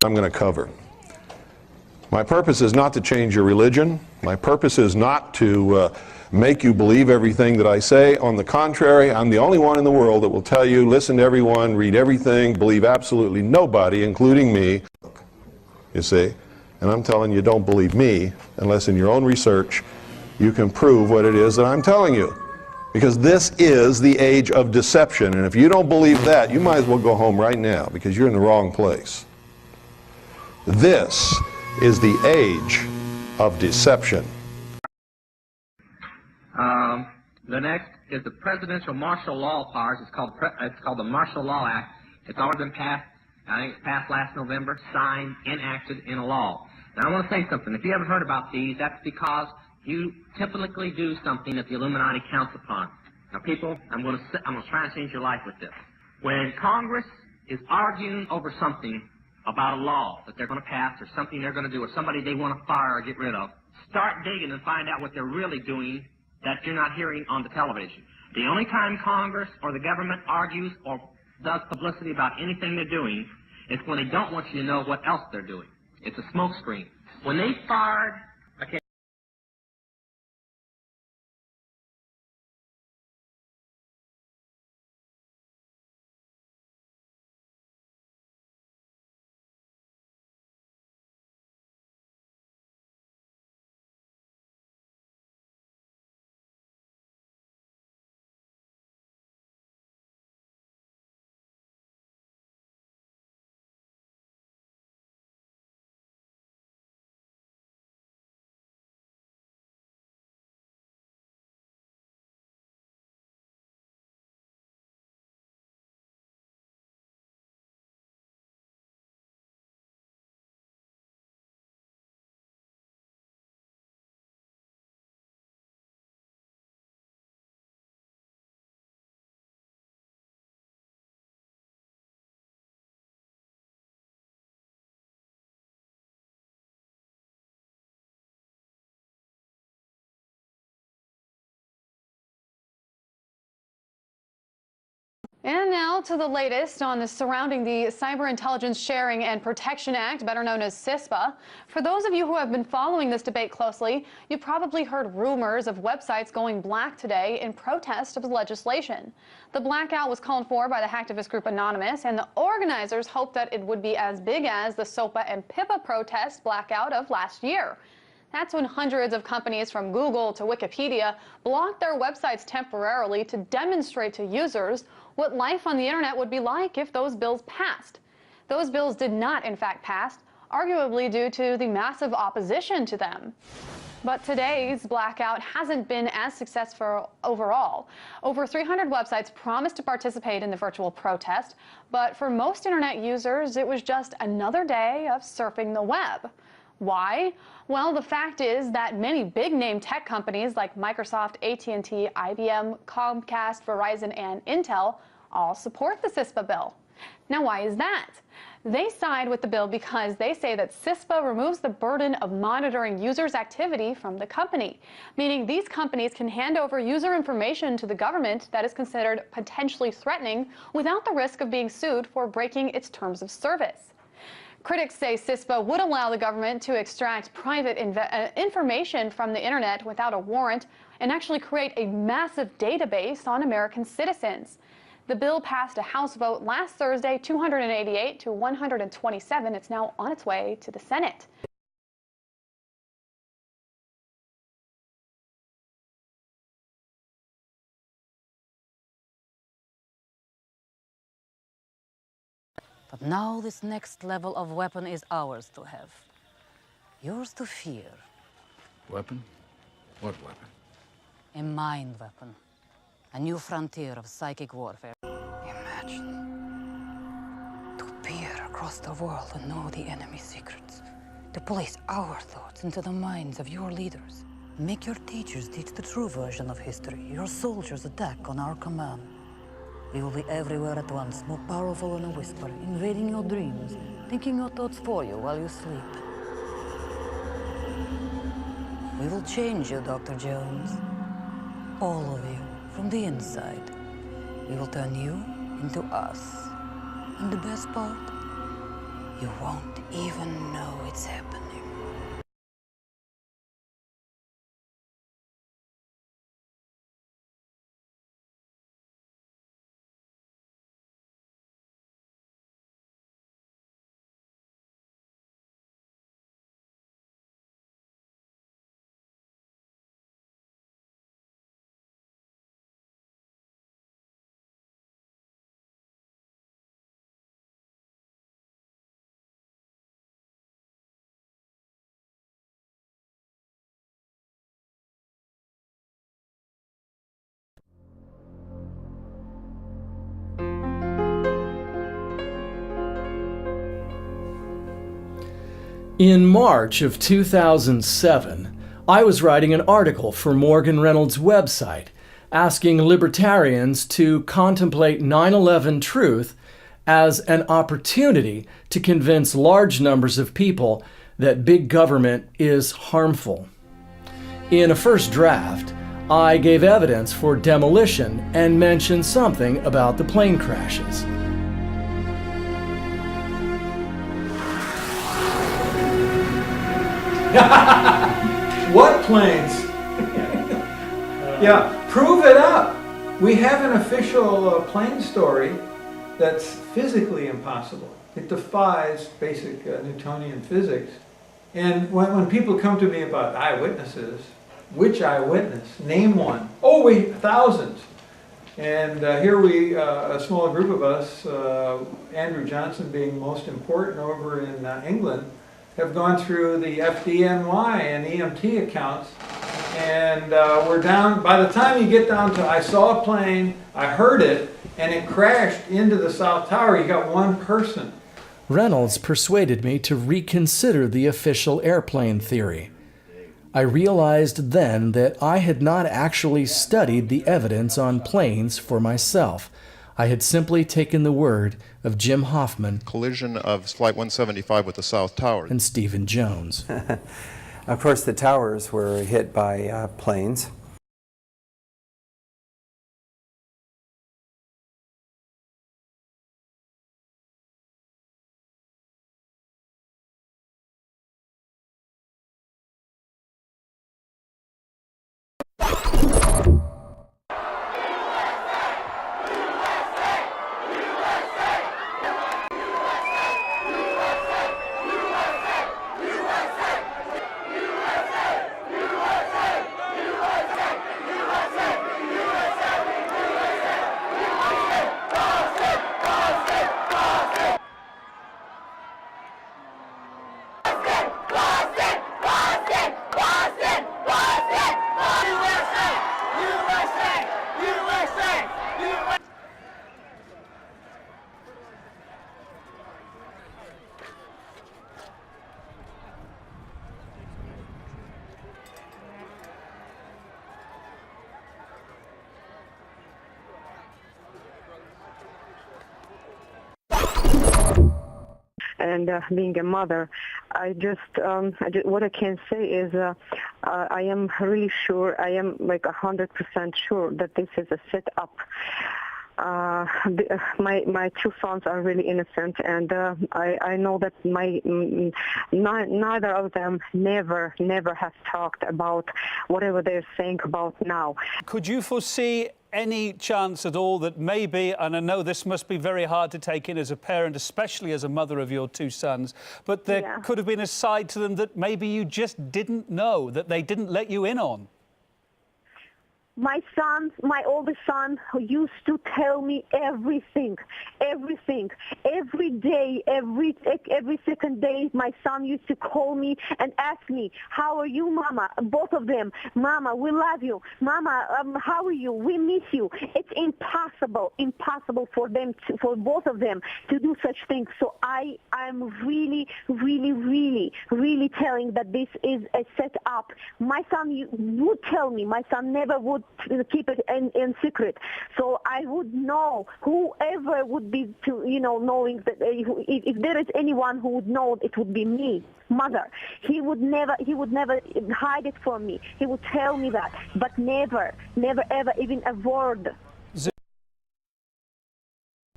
I'm going to cover. My purpose is not to change your religion. My purpose is not to make you believe everything that I say. On the contrary, I'm the only one in the world that will tell you, listen to everyone, read everything, believe absolutely nobody, including me. You see? And I'm telling you, don't believe me unless in your own research you can prove what it is that I'm telling you. Because this is the age of deception. And if you don't believe that, you might as well go home right now because you're in the wrong place. This is the age of deception. The next is the Presidential Martial Law powers. It's called the Martial Law Act. It's already been passed. I think it passed last November, signed, enacted in a law. Now I want to say something. If you haven't heard about these, that's because you typically do something that the Illuminati counts upon. Now people, I'm going to try and change your life with this. When Congress is arguing over something about a law that they're going to pass or something they're going to do or somebody they want to fire or get rid of, start digging and find out what they're really doing that you're not hearing on the television. The only time Congress or the government argues or does publicity about anything they're doing is when they don't want you to know what else they're doing. It's a smokescreen. When they fired, okay. And now to the latest on the surrounding the Cyber Intelligence Sharing and Protection Act, better known as CISPA. For those of you who have been following this debate closely, you probably heard rumors of websites going black today in protest of the legislation. The blackout was called for by the hacktivist group Anonymous, and the organizers hoped that it would be as big as the SOPA and PIPA protest blackout of last year. That's when hundreds of companies from Google to Wikipedia blocked their websites temporarily to demonstrate to users what life on the internet would be like if those bills passed. Those bills did not, in fact, pass, arguably due to the massive opposition to them. But today's blackout hasn't been as successful overall. Over 300 websites promised to participate in the virtual protest, but for most internet users, it was just another day of surfing the web. Why? Well, the fact is that many big-name tech companies like Microsoft, AT&T, IBM, Comcast, Verizon, and Intel all support the CISPA bill. Now, why is that? They side with the bill because they say that CISPA removes the burden of monitoring users' activity from the company, meaning these companies can hand over user information to the government that is considered potentially threatening without the risk of being sued for breaking its terms of service. Critics say CISPA would allow the government to extract private information from the internet without a warrant and actually create a massive database on American citizens. The bill passed a House vote last Thursday, 288 to 127. It's now on its way to the Senate. But now this next level of weapon is ours to have. Yours to fear. Weapon? What weapon? A mind weapon. A new frontier of psychic warfare. Imagine. To peer across the world and know the enemy's secrets. To place our thoughts into the minds of your leaders. Make your teachers teach the true version of history. Your soldiers attack on our command. We will be everywhere at once, more powerful than a whisper, invading your dreams, thinking your thoughts for you while you sleep. We will change you, Dr. Jones. All of you, from the inside. We will turn you into us. And the best part? You won't even know it's happening. In March of 2007, I was writing an article for Morgan Reynolds' website asking libertarians to contemplate 9/11 truth as an opportunity to convince large numbers of people that big government is harmful. In a first draft, I gave evidence for demolition and mentioned something about the plane crashes. What planes? Yeah, prove it up. We have an official plane story that's physically impossible. It defies basic Newtonian physics. And when people come to me about eyewitnesses, which eyewitness? Name one. Oh, thousands. And here a small group of us, Andrew Johnson being most important over in England, have gone through the FDNY and EMT accounts, and we're down, by the time you get down to I saw a plane, I heard it, and it crashed into the South Tower, you got one person. Reynolds persuaded me to reconsider the official airplane theory. I realized then that I had not actually studied the evidence on planes for myself. I had simply taken the word of Jim Hoffman, collision of Flight 175 with the South Tower, and Stephen Jones. Of course, the towers were hit by planes. And being a mother, what I can say is I am really sure, I am like 100% sure that this is a setup. My two sons are really innocent, and I know that neither of them never have talked about whatever they're saying about now. Could you foresee any chance at all that maybe, and I know this must be very hard to take in as a parent, especially as a mother of your two sons, but there could have been a side to them that maybe you just didn't know, that they didn't let you in on? My oldest son, who used to tell me everything, every day, every second day, my son used to call me and ask me, how are you, Mama? Both of them, Mama, we love you. Mama, how are you? We miss you. It's impossible for both of them to do such things. So I'm really telling that this is a setup. My son would tell me, my son never would keep it in secret. So I would know, whoever would be knowing that if there is anyone who would know, it would be me, mother. He would never hide it from me. He would tell me that, but never ever even a word